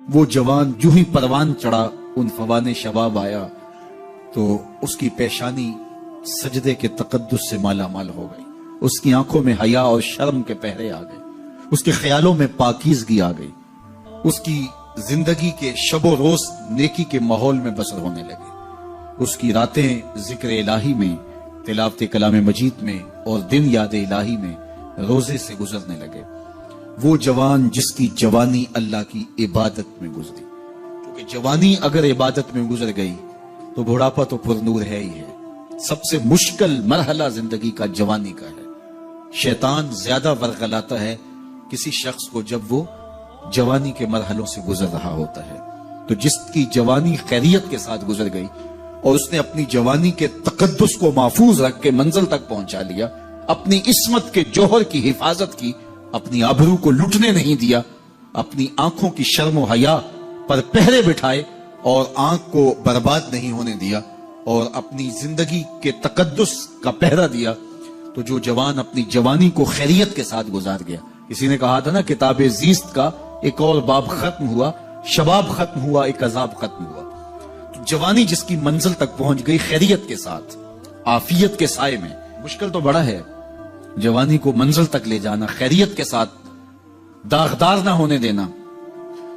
وہ جوان جو ہی پروان چڑھا ان فوان شباب آیا تو اس کی پیشانی سجدے کے تقدس سے مالا مال ہو گئی، اس کی آنکھوں میں حیا اور شرم کے پہرے آ گئے، اس کے خیالوں میں پاکیزگی آ گئی، اس کی زندگی کے شب و روز نیکی کے ماحول میں بسر ہونے لگے، اس کی راتیں ذکر الہی میں، تلاوت کلام مجید میں اور دن یاد الہی میں روزے سے گزرنے لگے۔ وہ جوان جس کی جوانی اللہ کی عبادت میں گزری، کیونکہ جوانی اگر عبادت میں گزر گئی تو بڑھاپا تو پر نور ہے ہی ہے۔ سب سے مشکل مرحلہ زندگی کا جوانی کا ہے۔ شیطان زیادہ ورغلاتا ہے کسی شخص کو جب وہ جوانی کے مرحلوں سے گزر رہا ہوتا ہے۔ تو جس کی جوانی خیریت کے ساتھ گزر گئی اور اس نے اپنی جوانی کے تقدس کو محفوظ رکھ کے منزل تک پہنچا لیا، اپنی عصمت کے جوہر کی حفاظت کی، اپنی آبرو کو لٹنے نہیں دیا، اپنی آنکھوں کی شرم و حیا پر پہرے بٹھائے اور آنکھ کو برباد نہیں ہونے دیا اور اپنی زندگی کے تقدس کا پہرا دیا، تو جو جوان اپنی جوانی کو خیریت کے ساتھ گزار گیا۔ کسی نے کہا تھا نا، کتاب زیست کا ایک اور باب ختم ہوا، شباب ختم ہوا، ایک عذاب ختم ہوا۔ تو جوانی جس کی منزل تک پہنچ گئی خیریت کے ساتھ، عافیت کے سائے میں، مشکل تو بڑا ہے جوانی کو منزل تک لے جانا، خیریت کے ساتھ داغدار نہ ہونے دینا،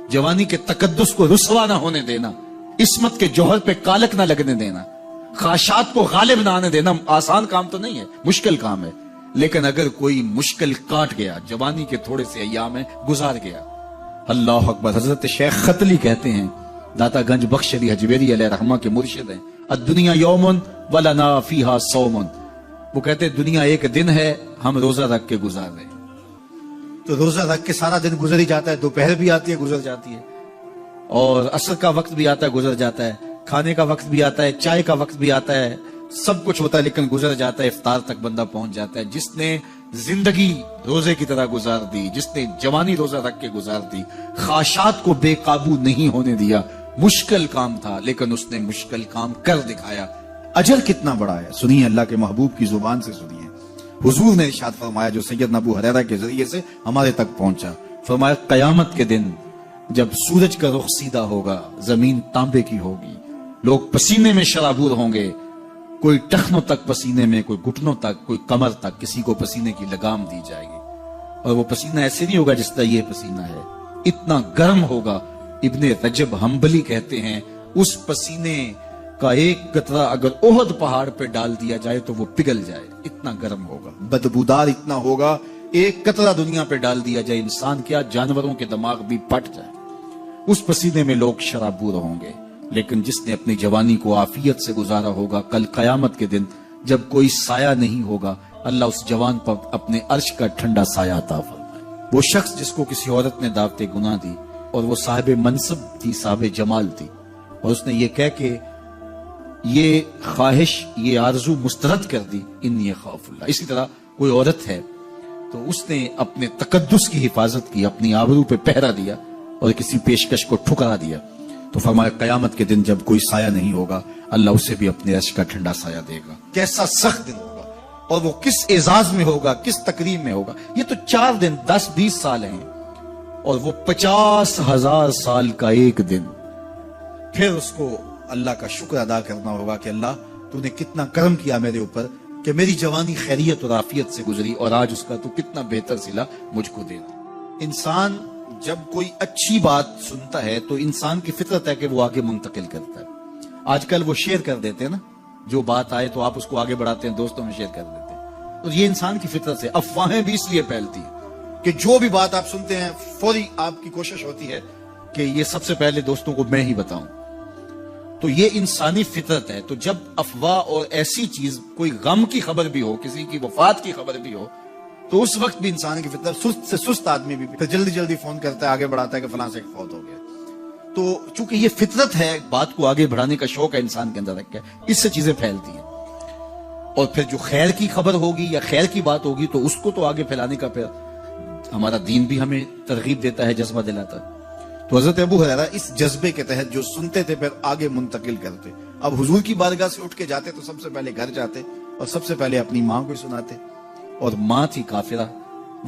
جوانی کے تقدس کو رسوا نہ ہونے دینا، عصمت کے جوہر پہ کالک نہ لگنے دینا، خواہشات کو غالب نہ آنے دینا۔ آسان کام تو نہیں ہے، مشکل کام ہے، لیکن اگر کوئی مشکل کاٹ گیا، جوانی کے تھوڑے سے ایام میں گزار گیا، اللہ اکبر۔ حضرت شیخ ختلی کہتے ہیں، داتا گنج بخش علی حجویری علیہ رحمہ کے مرشد ہیں، الدنیا یوم ولنا فیہا صوم۔ وہ کہتے ہیں دنیا ایک دن ہے، ہم روزہ رکھ کے گزار رہے ہیں۔ تو روزہ رکھ کے سارا دن گزر ہی جاتا ہے، دوپہر بھی آتی ہے گزر جاتی ہے، اور عصر کا وقت بھی آتا ہے گزر جاتا ہے، کھانے کا وقت بھی آتا ہے، چائے کا وقت بھی آتا ہے، سب کچھ ہوتا ہے لیکن گزر جاتا ہے، افطار تک بندہ پہنچ جاتا ہے۔ جس نے زندگی روزے کی طرح گزار دی، جس نے جوانی روزہ رکھ کے گزار دی، خواہشات کو بے قابو نہیں ہونے دیا، مشکل کام تھا لیکن اس نے مشکل کام کر دکھایا۔ اجر کتنا بڑا ہے، سنیے اللہ کے محبوب کی زبان سے سنیے۔ حضور نے ارشاد فرمایا جو سیدنا ابو ہریرہ کے ذریعے سے ہمارے تک پہنچا، فرمایا قیامت کے دن جب سورج کا رخ سیدھا ہوگا، زمین تانبے کی ہوگی، لوگ پسینے میں شرابور ہوں گے، کوئی ٹخنوں تک پسینے میں، کوئی گھٹنوں تک، کوئی کمر تک، کسی کو پسینے کی لگام دی جائے گی، اور وہ پسینہ ایسے نہیں ہوگا جس طرح یہ پسینہ ہے، اتنا گرم ہوگا۔ ابن رجب حنبلی کہتے ہیں اس پسینے کا ایک قطرہ اگر احد پہاڑ پہ ڈال دیا جائے تو وہ پگھل جائے، اتنا گرم ہوگا، بدبودار اتنا ہوگا، ایک قطرہ دنیا پہ ڈال دیا جائے، انسان کیا جانوروں کے دماغ بھی پھٹ جائے، اس پسینے میں لوگ شرابور ہوں گے۔ لیکن جس نے اپنی جوانی کو عافیت سے گزارا ہوگا، کل قیامت کے دن جب کوئی سایہ نہیں ہوگا، اللہ اس جوان پر اپنے عرش کا ٹھنڈا سایہ عطا فرمائے۔ وہ شخص جس کو کسی عورت نے دعوت گناہ دی اور وہ صاحب منصب تھی، صاحب جمال تھی، اور اس نے یہ کہہ کہ یہ خواہش، یہ آرزو مسترد کر دی، انی خاف اللہ۔ اسی طرح کوئی عورت ہے تو اس نے اپنے تقدس کی حفاظت کی، اپنی آبرو پہ پہرا دیا اور کسی پیشکش کو ٹھکرا دیا، تو فرمایا قیامت کے دن جب کوئی سایہ نہیں ہوگا، اللہ اسے بھی اپنے عرش کا ٹھنڈا سایہ دے گا۔ کیسا سخت دن ہوگا، اور وہ کس اعزاز میں ہوگا، کس تکریم میں ہوگا۔ یہ تو 4 دن 10-20 سال ہیں، اور وہ 50,000 سال کا ایک دن۔ پھر اس کو اللہ کا شکر ادا کرنا ہوگا کہ اللہ تو نے کتنا کرم کیا میرے اوپر کہ میری جوانی خیریت اور عافیت سے گزری، اور آج اس کا تو کتنا بہتر صلہ مجھ کو دے دے۔ انسان جب کوئی اچھی بات سنتا ہے تو انسان کی فطرت ہے کہ وہ آگے منتقل کرتا ہے۔ آج کل وہ شیئر کر دیتے ہیں نا، جو بات آئے تو آپ اس کو آگے بڑھاتے ہیں، دوستوں میں شیئر کر دیتے ہیں، تو یہ انسان کی فطرت ہے۔ افواہیں بھی اس لیے پھیلتی ہیں کہ جو بھی بات آپ سنتے ہیں فوری آپ کی کوشش ہوتی ہے کہ یہ سب سے پہلے دوستوں کو میں ہی بتاؤں، تو یہ انسانی فطرت ہے۔ تو جب افواہ اور ایسی چیز، کوئی غم کی خبر بھی ہو، کسی کی وفات کی خبر بھی ہو، تو اس وقت بھی انسان کی فطرت، سست سے سست آدمی بھی پھر جلدی جلدی فون کرتا ہے، آگے بڑھاتا ہے کہ فلاں سے فوت ہو گیا۔ تو چونکہ یہ فطرت ہے، بات کو آگے بڑھانے کا شوق ہے انسان کے اندر رکھا ہے، اس سے چیزیں پھیلتی ہیں۔ اور پھر جو خیر کی خبر ہوگی یا خیر کی بات ہوگی تو اس کو تو آگے پھیلانے کا پھر ہمارا دین بھی ہمیں ترغیب دیتا ہے، جذبہ دلاتا ہے۔ تو حضرت ابو ہریرہ اس جذبے کے تحت جو سنتے تھے پھر آگے منتقل کرتے۔ اب حضور کی بارگاہ سے اٹھ کے جاتے تو سب سے پہلے گھر جاتے اور سب سے پہلے اپنی ماں کو سناتے، اور ماں تھی کافرہ،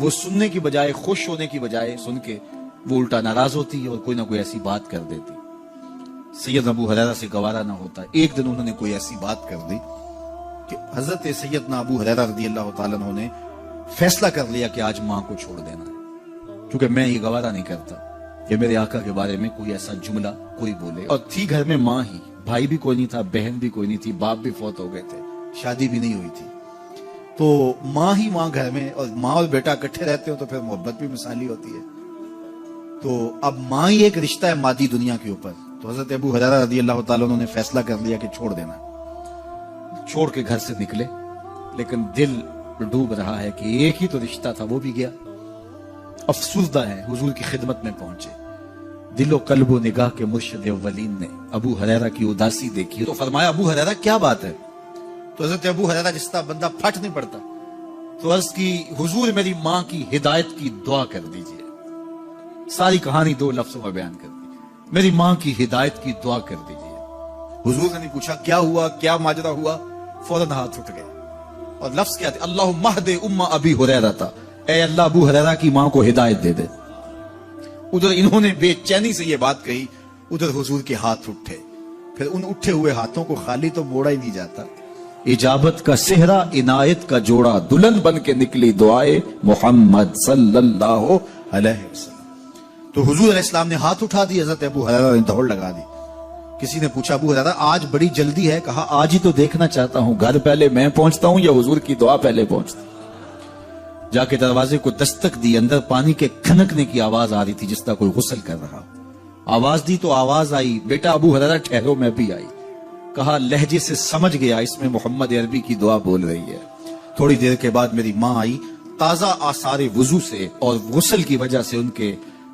وہ سننے کی بجائے، خوش ہونے کی بجائے سن کے वो उल्टा नाराज होती और कोई ना कोई ऐसी बात कर देती। सैयद अबू हुरैरा से गवारा ना होता। एक दिन उन्होंने कोई ऐसी बात कर दी कि हजरत सैयदना अबू हुरैरा रज़ियल्लाहु ताला अन्हु ने फैसला कर लिया कि आज मां को छोड़ देना है, क्योंकि मैं ये गवारा नहीं करता कि मेरे आका के बारे में कोई ऐसा जुमला कोई बोले। और थी घर में मां ही, भाई भी कोई नहीं था, बहन भी कोई नहीं थी, बाप भी फौत हो गए थे, शादी भी नहीं हुई थी। तो मां ही मां घर में, और मां और बेटा इकट्ठे रहते हो तो फिर मोहब्बत भी मिसाली होती है। तो अब मां ही एक रिश्ता है मादी दुनिया के ऊपर। तो हजरत अबू हुरैरा रज़ियल्लाहु ताला अन्हु ने फैसला कर लिया कि छोड़ देना। छोड़ के घर से निकले, लेकिन दिल डूब रहा है कि एक ही तो रिश्ता था, वो भी गया। अफसुसदा है, हुजूर की खिदमत में पहुंचे। दिलो कल्बो निगाह के मुर्शिद अव्वलीन ने अबू हुरैरा की उदासी देखी तो फरमाया, अबू हुरैरा क्या बात है? तो हजरत अबू हुरैरा जिस तरह बंदा फट नहीं पड़ता, तो अर्ज की, हुजूर मेरी मां की हिदायत की दुआ कर दीजिए। सारी कहानी 2 लफ्जों में बयान कर दी, मेरी मां की हिदायत की दुआ कर दीजिए। हुजूर ने नहीं पूछा क्या हुआ, क्या माजरा हुआ, फौरन हाथ उठ गए और लफ्ज क्या थे, अल्लाह महदे उम्मा अबी हुरैरा था, ऐ अल्लाह अबू हुरैरा की मां को हिदायत दे दे। उधर इन्होंने बेचैनी से ये बात कही, उधर हुजूर के हाथ उठे। फिर उन उठे हुए हाथों को खाली तो मोड़ा ही नहीं जाता। इजाबत का सेहरा, इनायत का जोड़ा, दुल्हन बन के निकली दुआए मोहम्मद सल्लल्लाहु अलैहि वसल्लम। तो हुजूर अलैहिस्सलाम ने हाथ उठा दी, हजरत अबू हुरैरा ने दौड़ लगा दी। किसी ने पूछा, अबू हुरैरा आज बड़ी जल्दी है? कहा, आज ही तो देखना चाहता हूं, घर पहले मैं पहुंचता हूं या हुजूर की दुआ पहले पहुंचती। जाके दरवाजे को दस्तक दी, अंदर पानी के खनकने की आवाज आ रही थी, जिसका कोई गुस्ल कर रहा। आवाज दी तो आवाज आई, बेटा अबू हुरैरा ठहरो, मैं भी आई। कहा, लहजे से समझ गया इसमें मोहम्मद अरबी की दुआ बोल रही है। थोड़ी देर के बाद मेरी मां आई, ताजा आसारे वुजू से, और गुस्ल की वजह से उनके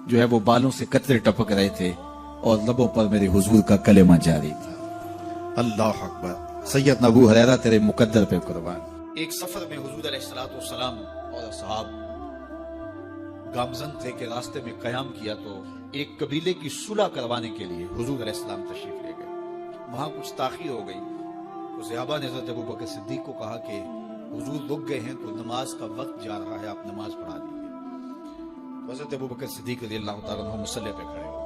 जो है वो बालों से कतरे टपक रहे थे, और लबों पर मेरे हुजूर का कलेमा जारी था। अल्लाह अकबर। सैयदना अबू हुरैरा तेरे मुकद्दर पे कुर्बान। एक सफर में हुजूर अलैहिस्सलातु वस्सलाम और असहाब गामजन थे के रास्ते में कयाम किया, तो एक कबीले की सुलह करवाने के लिए हुजूर अलैहिस्सलाम तशरीफ ले गए। वहां कुछ ताखीर हो गई तो सहाबा ने हज़रत अबू बकर सिद्दीक को कहा कि हुजूर रुक गए हैं तो नमाज का वक्त जा रहा है, आप नमाज पढ़ा दीजिए। हज़रत अबू बकर सिद्दीक रज़ियल्लाहु ताला अन्हु मुसल्ले पे खड़े हो गए।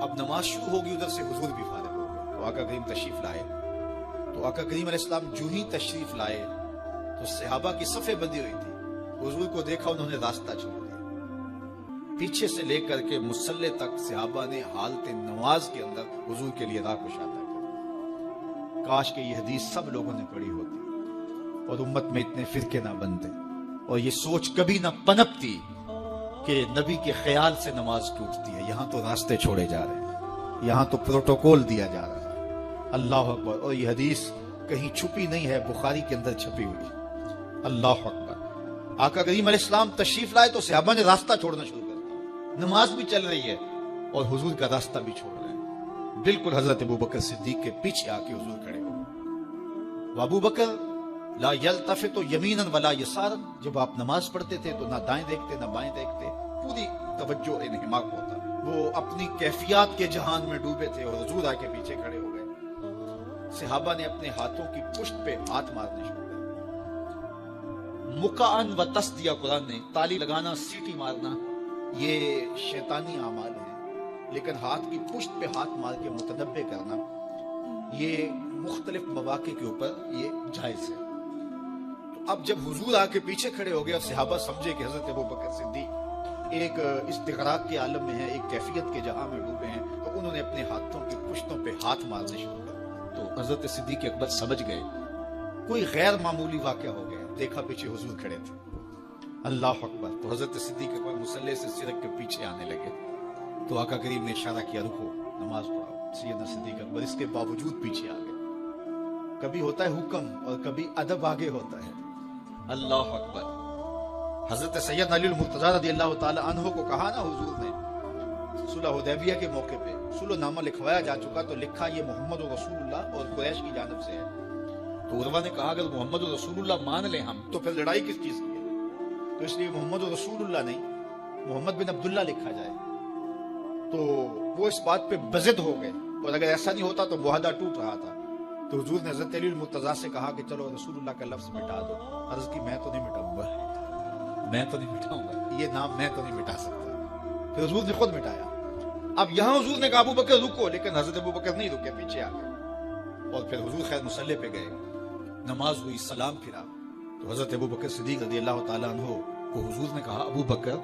अब नमाज शुरू होगी, उधर से हुजूर भी फारिग हो गए। तो आका करीम तशरीफ लाए। तो आका करीम अलैहिस्सलाम जो ही तशरीफ लाए तो सहाबा की सफ़े बंदी हुई थी। हुजूर को देखा, उन्होंने रास्ता छोड़ दिया। पीछे से लेकर के मुसल्ले तक सहाबा ने हालते नमाज के अंदर हुजूर के लिए राह कुशादा कर। काश के ये हदीस सब लोगों ने पढ़ी होती और उम्मत में इतने फिरके ना बनते, और ये सोच कभी ना पनपती कि नबी के ख्याल से नमाज टूटती है। यहां तो रास्ते छोड़े जा रहे हैं, यहां तो प्रोटोकॉल दिया जा रहा है। अल्लाह अकबर। और ये हदीस कहीं छुपी नहीं है, बुखारी के अंदर छपी हुई। अल्लाह अकबर। आका करीम अलैहिस्सलाम तशरीफ लाए तो सहाबा ने रास्ता छोड़ना शुरू कर दिया। नमाज भी चल रही है और हुजूर का रास्ता भी छोड़ रहे हैं। बिल्कुल हजरत अबू बकर सिद्दीक के पीछे आके हुजूर खड़े हो गए। अबू बकर ला यल्तफितु यमीनन वला यसारन, जब आप नमाज पढ़ते थे तो ना दाएं देखते ना बाएं देखते, पूरी तवज्जो इन्हिमाक होता। वो अपनी कैफियत के जहान में डूबे थे और हुजूर आके पीछे खड़े हो गए। सहाबा ने अपने हाथों की पुष्ट पे हाथ मारने शुरू कर। मुकान व तस्दिया, कुरान ने ताली लगाना, सीटी मारना, ये शैतानी आमाल है, लेकिन हाथ की पुष्ट पे हाथ मार के मुतनब्बे करना, ये मुख्तलिफ मवाक़े के ऊपर ये जायज है। तो अब जब हुजूर आके पीछे खड़े हो गए और सहाबा समझे कि हजरत अबू बकर सिद्दीक एक इस्तिग़राक़ के आलम में है, एक कैफियत के जहां में डूबे हैं, तो उन्होंने अपने हाथों की पुश्तों पे हाथ मारने शुरू कर। तो हजरत सिद्दीक अकबर समझ गए कोई गैर मामूली वाक़या हो गया। देखा पीछे हुजूर खड़े थे। अल्लाह अकबर। तो हजरत सिद्दीक अकबर मुसल्ले से सिरक के पीछे आने लगे। तो आका करीम ने इशारा किया, रुको, नमाज पढ़ाओ। सैयदना सिद्दीक अकबर इसके बावजूद पीछे आ गए। कभी होता है हुक्म और कभी अदब आगे होता है। अल्लाह अकबर। हजरत सैयद अली मुर्तजा रज़ियल्लाहु ताला अन्हु को कहा ना हुजूर ने सुलह हुदैबिया के मौके पे सुलहनामा लिखवाया जा चुका, तो लिखा ये मोहम्मद रसूलुल्लाह और कुरैश की जानिब से है। तो उर्वा ने कहा अगर मोहम्मद रसूलुल्लाह मान ले हम तो फिर लड़ाई किस चीज की है? तो इसलिए मोहम्मद रसूलुल्लाह नहीं, मोहम्मद बिन अब्दुल्लाह लिखा जाए। तो वो इस बात पे बज़िद हो गए, और अगर ऐसा नहीं होता तो मुआहदा टूट रहा था। तो हुजूर ने हज़रत अली मुर्तजा से कहा कि चलो रसूलुल्लाह का लफ्ज मिटा दो। अर्ज की मैं तो नहीं मिटाऊंगा, मैं तो नहीं मिटाऊंगा, ये नाम मैं तो नहीं मिटा सकता। پھر حضور نے خود مٹایا. اب یہاں حضور نے کہا ابو بکر رکو، لیکن حضرت ابو بکر نہیں رکے، پیچھے آ گئے. اور پھر حضور خیر مصلی پہ گئے، نماز ہوئی، سلام پھرا تو حضرت ابو بکر صدیق رضی اللہ تعالیٰ عنہ کو حضور نے کہا ابو بکر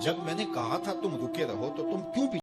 جب میں نے کہا تھا تم رکے رہو تو تم کیوں